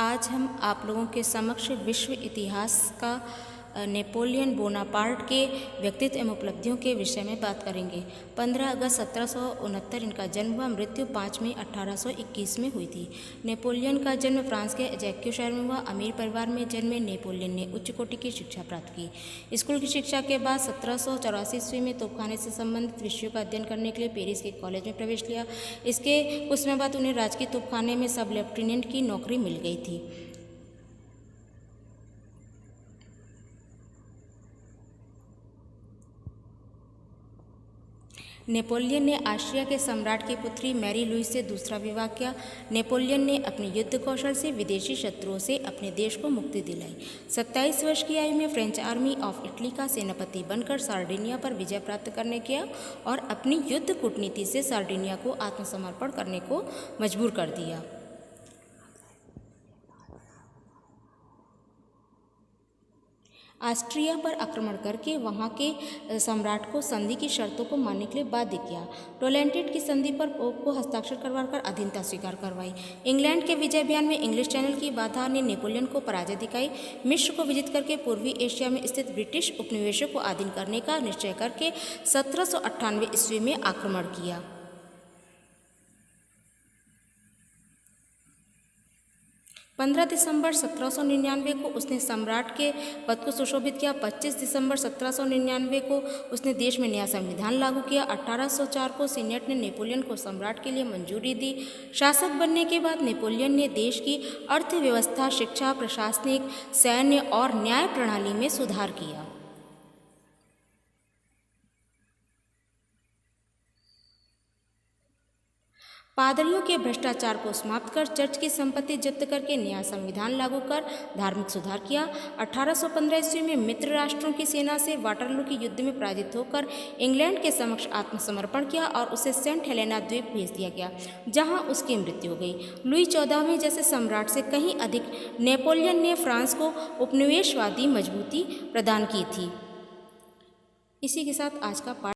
आज हम आप लोगों के समक्ष विश्व इतिहास का नेपोलियन बोनापार्ट के व्यक्तित्व एवं उपलब्धियों के विषय में बात करेंगे। 15 अगस्त 1769 इनका जन्म हुआ। मृत्यु 5 मई 1821 में हुई थी। नेपोलियन का जन्म फ्रांस के अजैक्यू शहर में हुआ। अमीर परिवार में जन्मे नेपोलियन ने उच्च कोटि की शिक्षा प्राप्त की। स्कूल की शिक्षा के बाद 1784 ईस्वी में तोपखाने से संबंधित विषयों का अध्ययन करने के लिए पेरिस के कॉलेज में प्रवेश लिया। इसके कुछ समय बाद उन्हें राजकीय तोपखाने में सब लेफ्टिनेंट की नौकरी मिल गई थी। नेपोलियन ने ऑस्ट्रिया के सम्राट की पुत्री मैरी लुईस से दूसरा विवाह किया। नेपोलियन ने अपने युद्ध कौशल से विदेशी शत्रुओं से अपने देश को मुक्ति दिलाई। 27 वर्ष की आयु में फ्रेंच आर्मी ऑफ इटली का सेनापति बनकर सार्डिनिया पर विजय प्राप्त करने किया और अपनी युद्ध कूटनीति से सार्डिनिया को आत्मसमर्पण करने को मजबूर कर दिया। ऑस्ट्रिया पर आक्रमण करके वहां के सम्राट को संधि की शर्तों को मानने के लिए बाध्य किया। टोलेंटेट की संधि पर पोप को हस्ताक्षर करवाकर अधीनता स्वीकार करवाई। इंग्लैंड के विजय अभियान में इंग्लिश चैनल की बाधा ने नेपोलियन को पराजय दिखाई। मिस्र को विजित करके पूर्वी एशिया में स्थित ब्रिटिश उपनिवेशों को अधीन करने का निश्चय करके 1798 ईस्वी में आक्रमण किया। 15 दिसंबर 1799 को उसने सम्राट के पद को सुशोभित किया। 25 दिसंबर 1799 को उसने देश में नया संविधान लागू किया। 1804 को सीनेट ने नेपोलियन को सम्राट के लिए मंजूरी दी। शासक बनने के बाद नेपोलियन ने देश की अर्थव्यवस्था, शिक्षा, प्रशासनिक, सैन्य और न्याय प्रणाली में सुधार किया। पादरियों के भ्रष्टाचार को समाप्त कर चर्च की संपत्ति जब्त करके नया संविधान लागू कर धार्मिक सुधार किया। 1815 ईस्वी में मित्र राष्ट्रों की सेना से वाटरलू के युद्ध में पराजित होकर इंग्लैंड के समक्ष आत्मसमर्पण किया और उसे सेंट हेलेना द्वीप भेज दिया गया, जहां उसकी मृत्यु हो गई। लुई 14वें जैसे सम्राट से कहीं अधिक नेपोलियन ने फ्रांस को उपनिवेशवादी मजबूती प्रदान की थी। इसी के साथ आज का पाठ